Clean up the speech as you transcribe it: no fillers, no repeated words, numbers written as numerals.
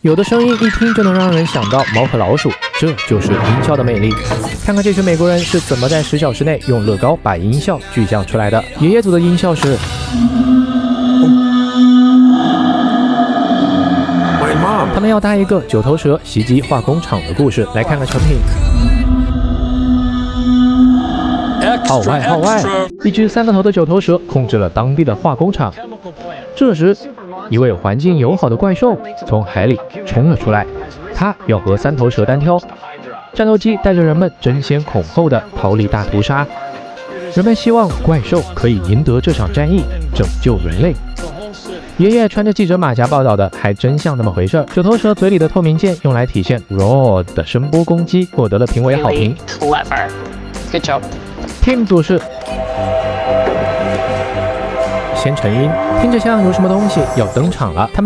有的声音一听就能让人想到猫和老鼠，这就是音效的魅力。看看这群美国人是怎么在10小时内用乐高把音效具象出来的。爷爷组的音效是。他们要搭一个九头蛇袭击化工厂的故事，来看看成品。号外！一只3个头的九头蛇控制了当地的化工厂。这时，一位环境友好的怪兽从海里冲了出来，他要和3头蛇单挑。战斗机带着人们争先恐后的逃离大屠杀。人们希望怪兽可以赢得这场战役，拯救人类。爷爷穿着记者马甲报道的还真像那么回事。九头蛇嘴里的透明剑用来体现 raw 的声波攻击，获得了评委好评。Clever. Good job. Team 组是先成音，听着像有什么东西要登场了。他们